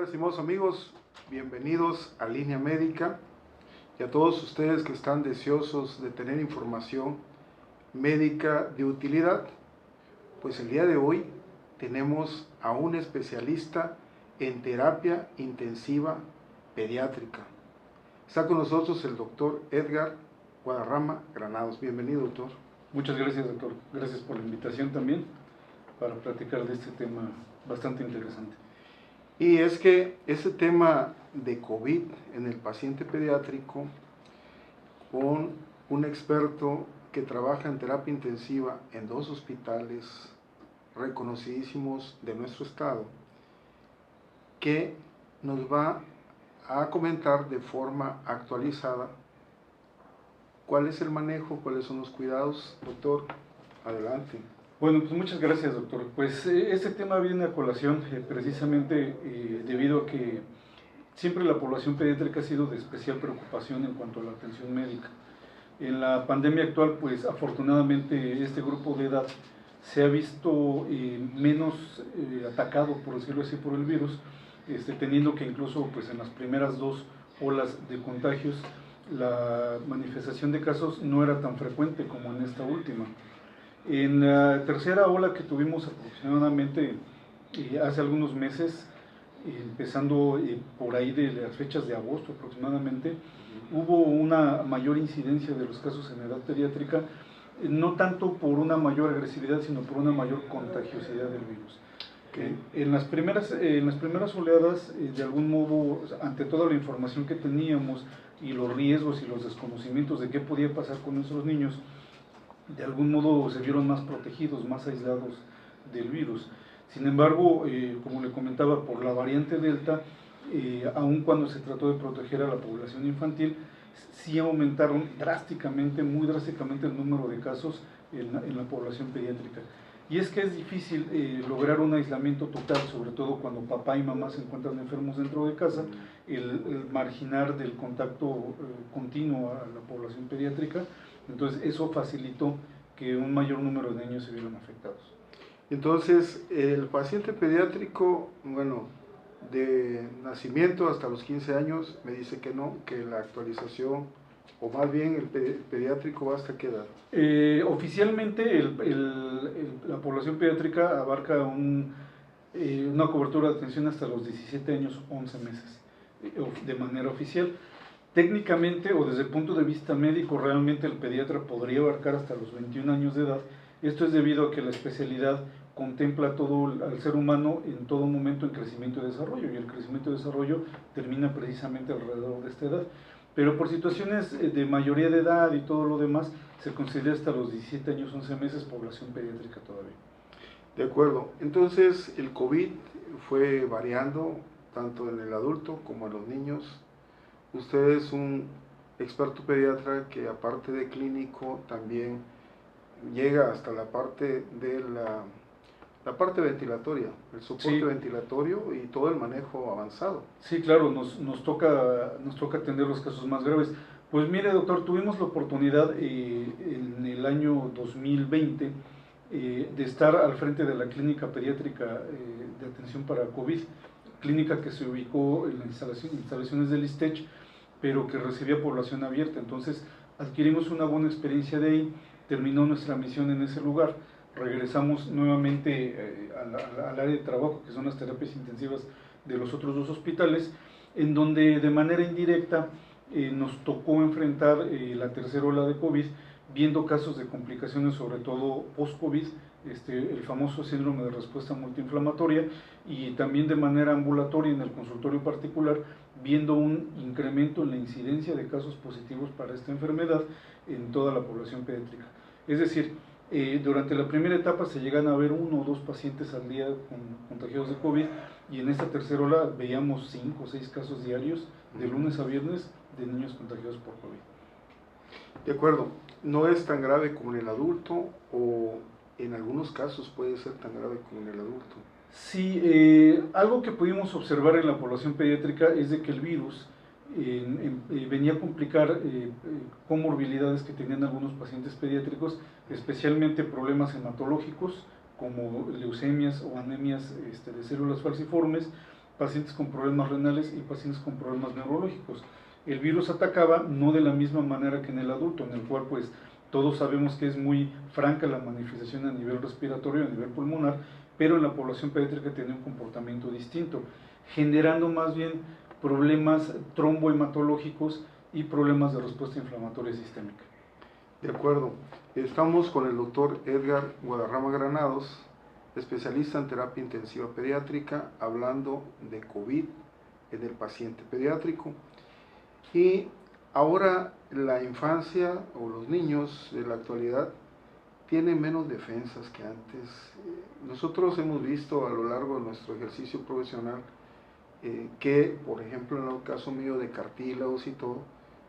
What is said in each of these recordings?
estimados amigos? Bienvenidos a Línea Médica y a todos ustedes que están deseosos de tener información médica de utilidad. Pues el día de hoy tenemos a un especialista en terapia intensiva pediátrica. Está con nosotros el doctor Edgar Guadarrama Granados. Bienvenido, doctor. Muchas gracias, doctor. Gracias por la invitación también para platicar de este tema bastante interesante. Y es que ese tema de COVID en el paciente pediátrico, con un experto que trabaja en terapia intensiva en 2 hospitales reconocidísimos de nuestro estado, que nos va a comentar de forma actualizada cuál es el manejo, cuáles son los cuidados. Doctor, adelante. Bueno, pues muchas gracias, doctor. Pues este tema viene a colación precisamente debido a que siempre la población pediátrica ha sido de especial preocupación en cuanto a la atención médica. En la pandemia actual, pues afortunadamente este grupo de edad se ha visto menos atacado, por decirlo así, por el virus, teniendo que incluso pues en las primeras 2 olas de contagios la manifestación de casos no era tan frecuente como en esta última. En la tercera ola que tuvimos aproximadamente hace algunos meses, empezando por ahí de las fechas de agosto aproximadamente, hubo una mayor incidencia de los casos en edad pediátrica, no tanto por una mayor agresividad, sino por una mayor contagiosidad del virus. Okay. En las primeras oleadas, de algún modo, ante toda la información que teníamos y los riesgos y los desconocimientos de qué podía pasar con nuestros niños, de algún modo se vieron más protegidos, más aislados del virus. Sin embargo, como le comentaba, por la variante Delta, aun cuando se trató de proteger a la población infantil, sí aumentaron drásticamente, muy drásticamente el número de casos en la población pediátrica. Y es que es difícil lograr un aislamiento total, sobre todo cuando papá y mamá se encuentran enfermos dentro de casa, el marginar del contacto continuo a la población pediátrica. Entonces eso facilitó que un mayor número de niños se vieran afectados. Entonces, el paciente pediátrico, bueno, de nacimiento hasta los 15 años, me dice que no, que la actualización, o más bien el pediátrico va hasta qué edad. Oficialmente la población pediátrica abarca una cobertura de atención hasta los 17 años, 11 meses, de manera oficial. Técnicamente o desde el punto de vista médico, realmente el pediatra podría abarcar hasta los 21 años de edad. Esto es debido a que la especialidad contempla todo al ser humano en todo momento en crecimiento y desarrollo, y el crecimiento y desarrollo termina precisamente alrededor de esta edad. Pero por situaciones de mayoría de edad y todo lo demás, se considera hasta los 17 años, 11 meses población pediátrica todavía. De acuerdo. Entonces, el COVID fue variando tanto en el adulto como en los niños. Usted es un experto pediatra que, aparte de clínico, también llega hasta la parte de la parte ventilatoria, el soporte ventilatorio y todo el manejo avanzado. Sí, claro, nos toca atender los casos más graves. Pues mire, doctor, tuvimos la oportunidad en el año 2020 de estar al frente de la clínica pediátrica de atención para COVID, clínica que se ubicó en las instalaciones del ISTECH, pero que recibía población abierta. Entonces adquirimos una buena experiencia de ahí, terminó nuestra misión en ese lugar, regresamos nuevamente al área de trabajo, que son las terapias intensivas de los otros 2 hospitales, en donde de manera indirecta nos tocó enfrentar la tercera ola de COVID, viendo casos de complicaciones, sobre todo post-COVID, el famoso síndrome de respuesta multiinflamatoria, y también de manera ambulatoria en el consultorio particular, viendo un incremento en la incidencia de casos positivos para esta enfermedad en toda la población pediátrica. Es decir, durante la primera etapa se llegan a ver 1 o 2 pacientes al día contagiados de COVID, y en esta tercera ola veíamos 5 o 6 casos diarios de lunes a viernes de niños contagiados por COVID. De acuerdo, no es tan grave como en el adulto, o en algunos casos puede ser tan grave como en el adulto. Sí, algo que pudimos observar en la población pediátrica es de que el virus venía a complicar comorbilidades que tenían algunos pacientes pediátricos, especialmente problemas hematológicos como leucemias o anemias de células falciformes, pacientes con problemas renales y pacientes con problemas neurológicos. El virus atacaba no de la misma manera que en el adulto, en el cual pues todos sabemos que es muy franca la manifestación a nivel respiratorio, a nivel pulmonar, pero en la población pediátrica tiene un comportamiento distinto, generando más bien problemas trombohematológicos y problemas de respuesta inflamatoria sistémica. De acuerdo. Estamos con el doctor Edgar Guadarrama Granados, especialista en terapia intensiva pediátrica, hablando de COVID en el paciente pediátrico. Y ahora la infancia o los niños de la actualidad tienen menos defensas que antes. Nosotros hemos visto a lo largo de nuestro ejercicio profesional que, por ejemplo, en el caso mío de cartílagos y todo,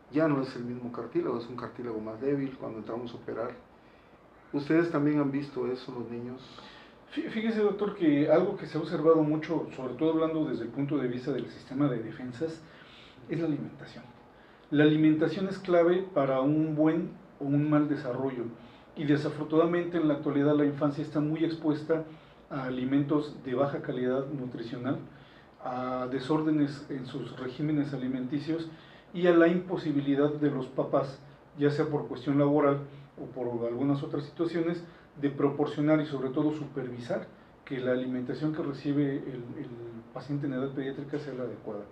ya no es el mismo cartílago, es un cartílago más débil cuando entramos a operar. ¿Ustedes también han visto eso, los niños? Fíjese, doctor, que algo que se ha observado mucho, sobre todo hablando desde el punto de vista del sistema de defensas, es la alimentación. La alimentación es clave para un buen o un mal desarrollo, y desafortunadamente en la actualidad la infancia está muy expuesta a alimentos de baja calidad nutricional, a desórdenes en sus regímenes alimenticios y a la imposibilidad de los papás, ya sea por cuestión laboral o por algunas otras situaciones, de proporcionar y sobre todo supervisar que la alimentación que recibe el paciente en edad pediátrica sea la adecuada.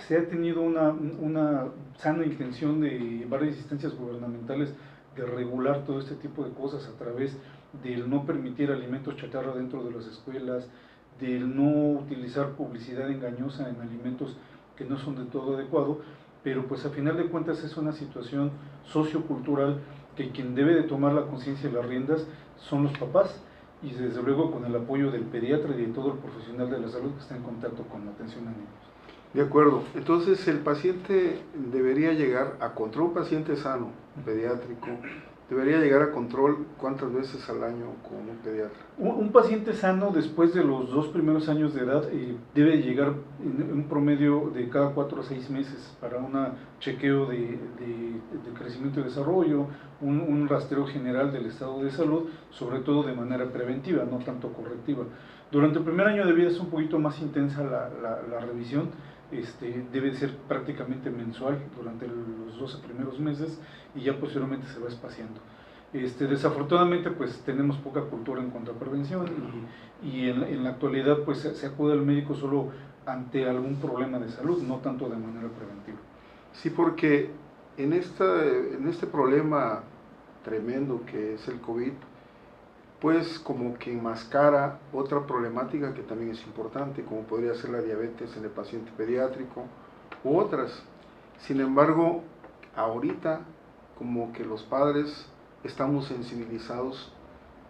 Se ha tenido una sana intención de varias instancias gubernamentales de regular todo este tipo de cosas a través del no permitir alimentos chatarra dentro de las escuelas, del no utilizar publicidad engañosa en alimentos que no son de todo adecuado, pero pues a final de cuentas es una situación sociocultural que quien debe de tomar la conciencia de las riendas son los papás, y desde luego con el apoyo del pediatra y de todo el profesional de la salud que está en contacto con la atención a niños. De acuerdo. Entonces el paciente debería llegar a control, un paciente sano, pediátrico, debería llegar a control ¿cuántas veces al año con un pediatra? Un paciente sano después de los 2 primeros años de edad debe llegar en un promedio de cada 4 a 6 meses para un chequeo de crecimiento y desarrollo, un rastreo general del estado de salud, sobre todo de manera preventiva, no tanto correctiva. Durante el primer año de vida es un poquito más intensa la revisión. Debe ser prácticamente mensual durante los 12 primeros meses y ya posteriormente se va espaciando. Desafortunadamente pues tenemos poca cultura en cuanto a prevención y en la actualidad pues se acude al médico solo ante algún problema de salud, no tanto de manera preventiva. Sí, porque en este problema tremendo que es el COVID, pues como que enmascara otra problemática que también es importante, como podría ser la diabetes en el paciente pediátrico u otras. Sin embargo, ahorita como que los padres estamos sensibilizados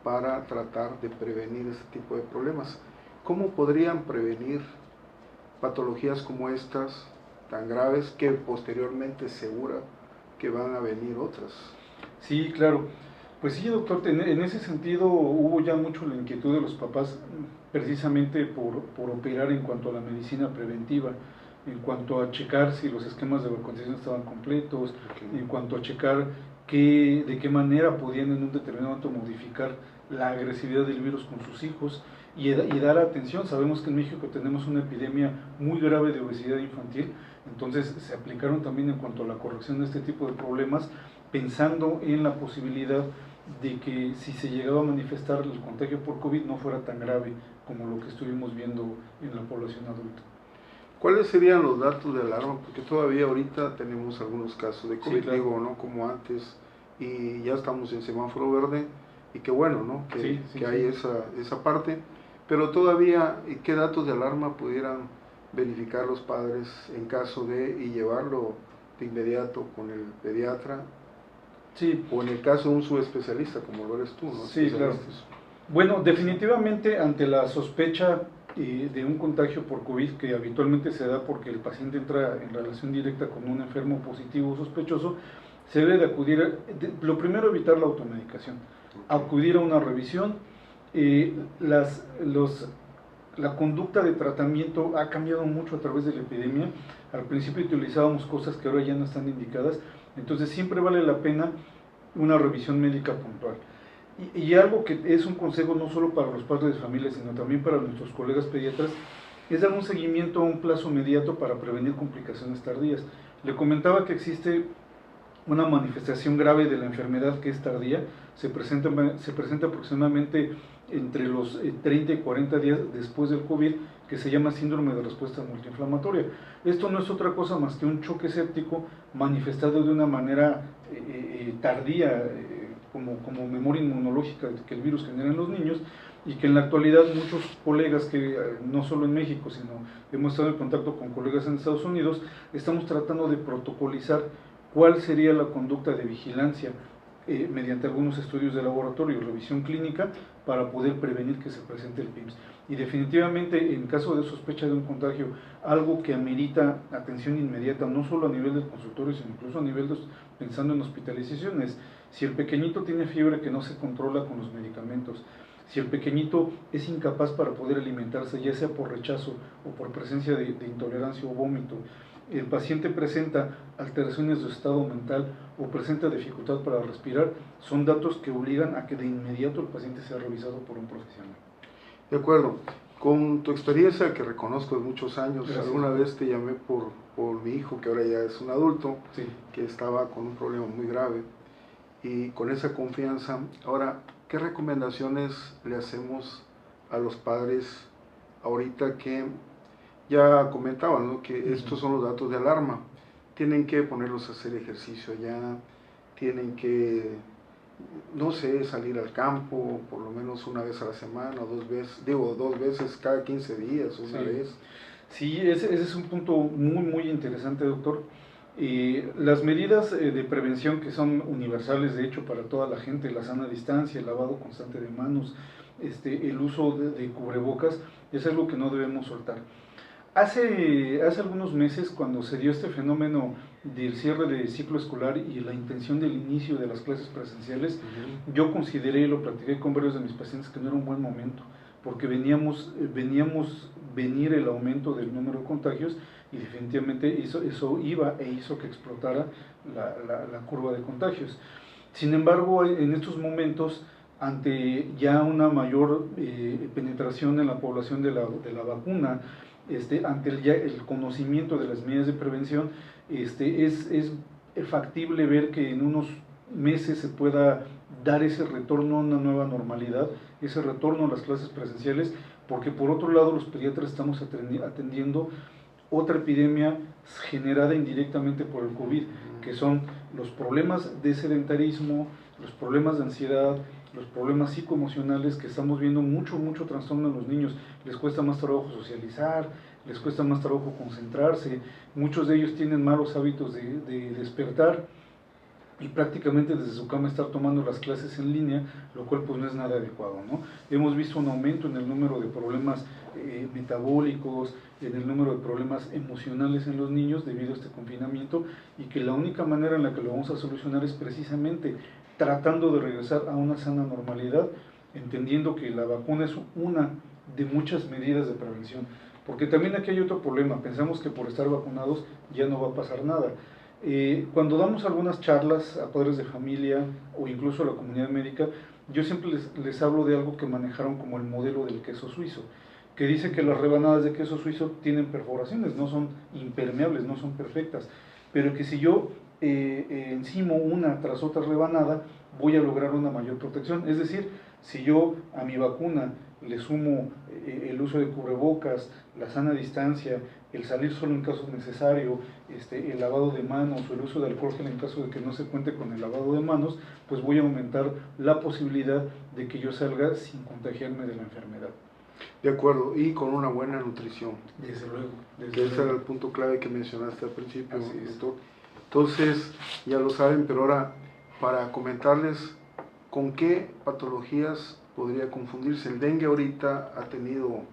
para tratar de prevenir este tipo de problemas. ¿Cómo podrían prevenir patologías como estas tan graves que posteriormente segura que van a venir otras? Sí, claro. Pues sí, doctor, en ese sentido hubo ya mucho la inquietud de los papás precisamente por operar en cuanto a la medicina preventiva, en cuanto a checar si los esquemas de vacunación estaban completos, en cuanto a checar de qué manera podían en un determinado momento modificar la agresividad del virus con sus hijos y dar atención. Sabemos que en México tenemos una epidemia muy grave de obesidad infantil, entonces se aplicaron también en cuanto a la corrección de este tipo de problemas, pensando en la posibilidad de que si se llegaba a manifestar el contagio por COVID no fuera tan grave como lo que estuvimos viendo en la población adulta. ¿Cuáles serían los datos de alarma? Porque todavía ahorita tenemos algunos casos de COVID, sí, claro, digo, ¿no? Como antes, y ya estamos en semáforo verde, y qué bueno, ¿no? Que hay esa parte, pero todavía, ¿qué datos de alarma pudieran verificar los padres en caso y llevarlo de inmediato con el pediatra? Sí. O en el caso de un subespecialista, como lo eres tú, ¿no? Sí, claro. Bueno, definitivamente ante la sospecha de un contagio por COVID, que habitualmente se da porque el paciente entra en relación directa con un enfermo positivo o sospechoso, se debe de acudir, lo primero, evitar la automedicación, acudir a una revisión. La conducta de tratamiento ha cambiado mucho a través de la epidemia. Al principio utilizábamos cosas que ahora ya no están indicadas, entonces siempre vale la pena una revisión médica puntual. Y algo que es un consejo no solo para los padres de familia, sino también para nuestros colegas pediatras, es dar un seguimiento a un plazo inmediato para prevenir complicaciones tardías. Le comentaba que existe una manifestación grave de la enfermedad que es tardía, se presenta aproximadamente entre los 30 y 40 días después del COVID, que se llama síndrome de respuesta multiinflamatoria. Esto no es otra cosa más que un choque séptico manifestado de una manera tardía, como memoria inmunológica que el virus genera en los niños, y que en la actualidad muchos colegas que no solo en México, sino hemos estado en contacto con colegas en Estados Unidos, estamos tratando de protocolizar cuál sería la conducta de vigilancia mediante algunos estudios de laboratorio y revisión clínica para poder prevenir que se presente el PIMS. Y definitivamente, en caso de sospecha de un contagio, algo que amerita atención inmediata, no solo a nivel del consultorio, sino incluso a nivel de, pensando en hospitalizaciones, si el pequeñito tiene fiebre que no se controla con los medicamentos, si el pequeñito es incapaz para poder alimentarse, ya sea por rechazo o por presencia de intolerancia o vómito, el paciente presenta alteraciones de estado mental o presenta dificultad para respirar, son datos que obligan a que de inmediato el paciente sea revisado por un profesional. De acuerdo. Con tu experiencia, que reconozco de muchos años, gracias. Alguna vez te llamé por mi hijo, que ahora ya es un adulto, sí, que estaba con un problema muy grave, y con esa confianza, ahora, ¿qué recomendaciones le hacemos a los padres ahorita que ya comentaban, ¿no?, que estos son los datos de alarma? Tienen que ponerlos a hacer ejercicio ya, tienen que, no sé, salir al campo por lo menos una vez a la semana, dos veces cada 15 días, una vez. Sí, ese es un punto muy interesante, doctor. Las medidas de prevención, que son universales de hecho para toda la gente, la sana distancia, el lavado constante de manos, el uso de cubrebocas, es algo que no debemos soltar. Hace algunos meses, cuando se dio este fenómeno del cierre de ciclo escolar y la intención del inicio de las clases presenciales, yo consideré y lo platiqué con varios de mis pacientes que no era un buen momento, porque veníamos venir el aumento del número de contagios, y definitivamente eso hizo que explotara la curva de contagios. Sin embargo, en estos momentos, ante ya una mayor penetración en la población de la vacuna, ante el conocimiento de las medidas de prevención, es factible ver que en unos meses se pueda dar ese retorno a una nueva normalidad, ese retorno a las clases presenciales, porque por otro lado los pediatras estamos atendiendo otra epidemia generada indirectamente por el COVID, que son los problemas de sedentarismo, los problemas de ansiedad, los problemas psicoemocionales, que estamos viendo mucho trastorno en los niños. Les cuesta más trabajo socializar, les cuesta más trabajo concentrarse, muchos de ellos tienen malos hábitos de despertar y prácticamente desde su cama estar tomando las clases en línea, lo cual pues no es nada adecuado, ¿no? Hemos visto un aumento en el número de problemas metabólicos, en el número de problemas emocionales en los niños debido a este confinamiento, y que la única manera en la que lo vamos a solucionar es precisamente tratando de regresar a una sana normalidad, entendiendo que la vacuna es una de muchas medidas de prevención, porque también aquí hay otro problema. Pensamos que por estar vacunados ya no va a pasar nada. Cuando damos algunas charlas a padres de familia o incluso a la comunidad médica, yo siempre les hablo de algo que manejaron como el modelo del queso suizo, que dice que las rebanadas de queso suizo tienen perforaciones, no son impermeables, no son perfectas, pero que si yo encimo una tras otra rebanada, voy a lograr una mayor protección. Es decir, si yo a mi vacuna le sumo el uso de cubrebocas, la sana distancia, el salir solo en caso necesario, el lavado de manos o el uso de alcohol gel en caso de que no se cuente con el lavado de manos, pues voy a aumentar la posibilidad de que yo salga sin contagiarme de la enfermedad. De acuerdo, y con una buena nutrición. Desde luego. Ese era el punto clave que mencionaste al principio, doctor. Entonces, ya lo saben, pero ahora, para comentarles con qué patologías podría confundirse. El dengue ahorita ha tenido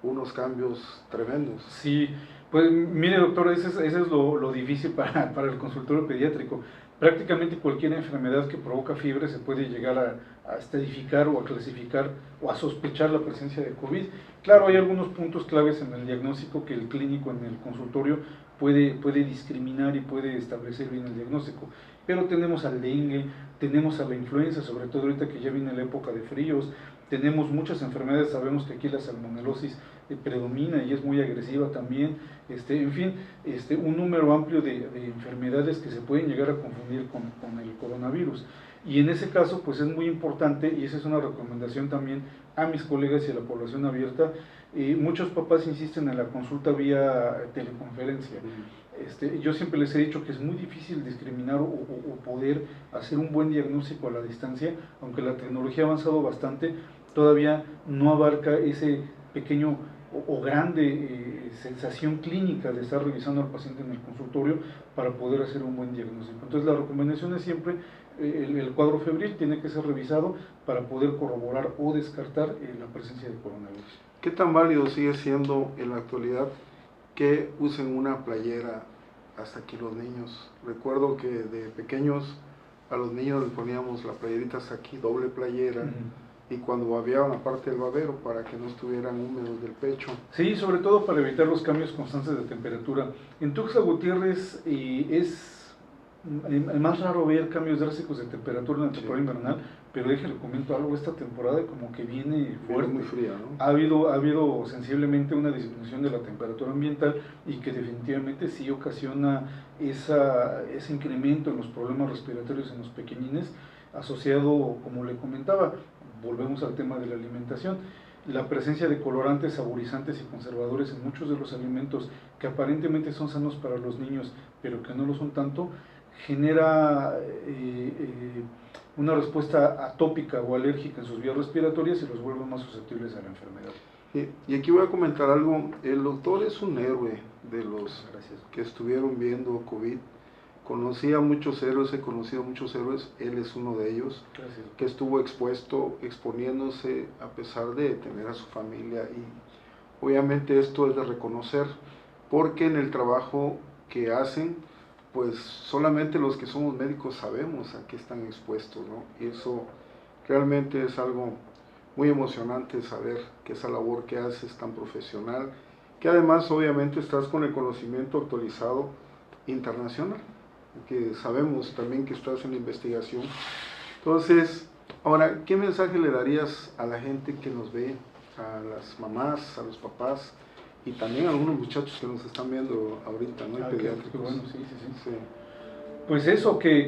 unos cambios tremendos. Sí, pues mire, doctor, ese es lo difícil para el consultorio pediátrico. Prácticamente cualquier enfermedad que provoca fiebre se puede llegar a estadificar o a clasificar o a sospechar la presencia de COVID. Claro, hay algunos puntos claves en el diagnóstico que el clínico en el consultorio puede discriminar y puede establecer bien el diagnóstico. Pero tenemos al dengue, tenemos a la influenza, sobre todo ahorita que ya viene la época de fríos, tenemos muchas enfermedades, sabemos que aquí la salmonelosis predomina y es muy agresiva también, en fin, un número amplio de enfermedades que se pueden llegar a confundir con el coronavirus. Y en ese caso, pues es muy importante, y esa es una recomendación también a mis colegas y a la población abierta, muchos papás insisten en la consulta vía teleconferencia. Yo siempre les he dicho que es muy difícil discriminar o poder hacer un buen diagnóstico a la distancia, aunque la tecnología ha avanzado bastante, todavía no abarca ese pequeño o grande sensación clínica de estar revisando al paciente en el consultorio para poder hacer un buen diagnóstico. Entonces la recomendación es siempre el cuadro febril tiene que ser revisado para poder corroborar o descartar la presencia de coronavirus. ¿Qué tan válido sigue siendo en la actualidad que usen una playera hasta aquí los niños? Recuerdo que de pequeños a los niños les poníamos la playerita hasta aquí, doble playera, y cuando babeaban aparte del babero para que no estuvieran húmedos del pecho. Sí, sobre todo para evitar los cambios constantes de temperatura. En Tuxtla Gutiérrez es más raro ver cambios drásticos de temperatura en la temporada invernal, pero déjale comento algo, esta temporada como que viene fuerte, muy fría, ¿no? Ha habido sensiblemente una disminución de la temperatura ambiental y que definitivamente sí ocasiona ese incremento en los problemas respiratorios en los pequeñines, asociado, como le comentaba, volvemos al tema de la alimentación, la presencia de colorantes, saborizantes y conservadores en muchos de los alimentos que aparentemente son sanos para los niños, pero que no lo son tanto, genera una respuesta atópica o alérgica en sus vías respiratorias y los vuelve más susceptibles a la enfermedad. Y aquí voy a comentar algo, el doctor es un héroe de los que estuvieron viendo COVID. Conocí a muchos héroes, he conocido a muchos héroes, él es uno de ellos. Gracias. Que estuvo exponiéndose a pesar de tener a su familia, y obviamente esto es de reconocer, porque en el trabajo que hacen, pues solamente los que somos médicos sabemos a qué están expuestos, ¿no? Y eso realmente es algo muy emocionante, saber que esa labor que haces es tan profesional, que además obviamente estás con el conocimiento actualizado internacional, que sabemos también que estás en la investigación. Entonces, ahora, ¿qué mensaje le darías a la gente que nos ve, a las mamás, a los papás, y también a algunos muchachos que nos están viendo ahorita, ¿no? Pediátricos. Qué bueno, sí. Pues eso, que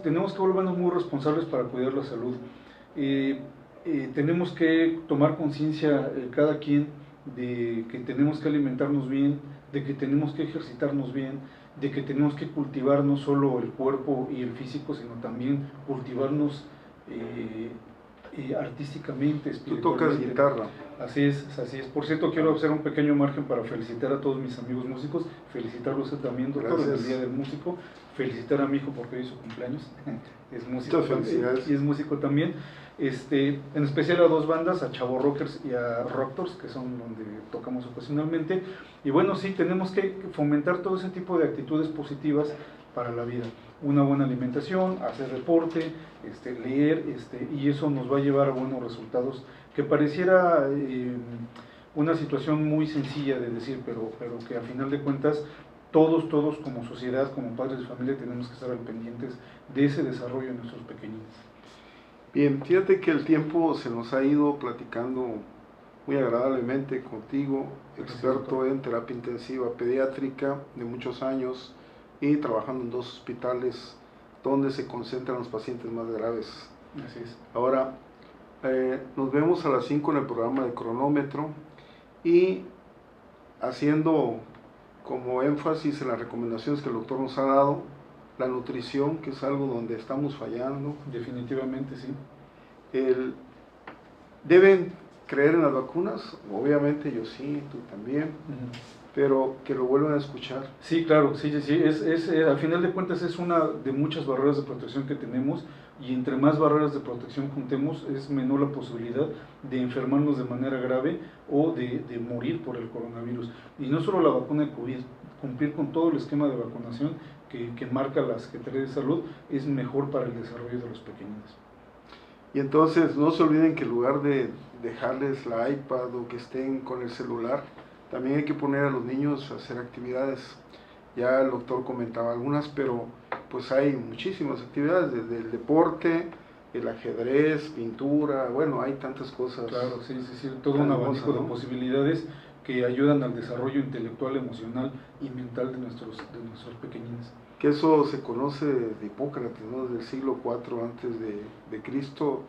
tenemos que volvernos muy responsables para cuidar la salud. Tenemos que tomar conciencia cada quien de que tenemos que alimentarnos bien, de que tenemos que ejercitarnos bien, de que tenemos que cultivar no solo el cuerpo y el físico, sino también cultivarnos artísticamente, espiritualmente. Tú tocas guitarra. Así es. Por cierto, quiero hacer un pequeño margen para felicitar a todos mis amigos músicos, felicitarlos también, doctor, en el Día del Músico, felicitar a mi hijo porque hoy es su cumpleaños, es músico también, y es músico también, en especial a dos bandas, a Chavo Rockers y a Rockers, que son donde tocamos ocasionalmente, y bueno, sí, tenemos que fomentar todo ese tipo de actitudes positivas para la vida, una buena alimentación, hacer deporte, leer, y eso nos va a llevar a buenos resultados, que pareciera una situación muy sencilla de decir, pero que a final de cuentas todos como sociedad, como padres de familia, tenemos que estar al pendientes de ese desarrollo de nuestros pequeñines. Bien, fíjate que el tiempo se nos ha ido platicando muy agradablemente contigo, experto en terapia intensiva pediátrica de muchos años y trabajando en 2 hospitales donde se concentran los pacientes más graves. Así es. Ahora, nos vemos a las 5 en el programa de Cronómetro, y haciendo como énfasis en las recomendaciones que el doctor nos ha dado, la nutrición, que es algo donde estamos fallando. Definitivamente, sí. ¿Deben creer en las vacunas? Obviamente yo sí, tú también, pero que lo vuelvan a escuchar. Sí, claro, sí, al final de cuentas es una de muchas barreras de protección que tenemos, y entre más barreras de protección juntemos, es menor la posibilidad de enfermarnos de manera grave o de morir por el coronavirus. Y no solo la vacuna de COVID, cumplir con todo el esquema de vacunación que marca la Secretaría de Salud es mejor para el desarrollo de los pequeños. Y entonces no se olviden que en lugar de dejarles la iPad o que estén con el celular, también hay que poner a los niños a hacer actividades. Ya el doctor comentaba algunas, pero pues hay muchísimas actividades, desde el deporte, el ajedrez, pintura, bueno, hay tantas cosas. Claro, sí, todo un abanico, ¿no?, de posibilidades que ayudan al desarrollo intelectual, emocional y mental de nuestros pequeñines. Que eso se conoce de Hipócrates, ¿no?, del siglo IV antes de Cristo,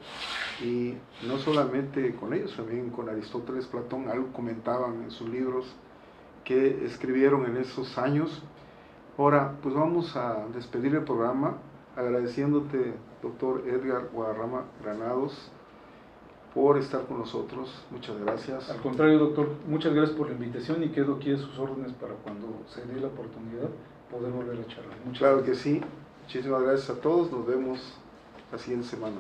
y no solamente con ellos, también con Aristóteles, Platón, algo comentaban en sus libros que escribieron en esos años. Ahora, pues vamos a despedir el programa agradeciéndote, doctor Edgar Guadarrama Granados, por estar con nosotros. Muchas gracias. Al contrario, doctor, muchas gracias por la invitación y quedo aquí a sus órdenes para cuando se dé la oportunidad poder volver a charlar. Claro que sí. Muchísimas gracias a todos. Nos vemos la siguiente semana.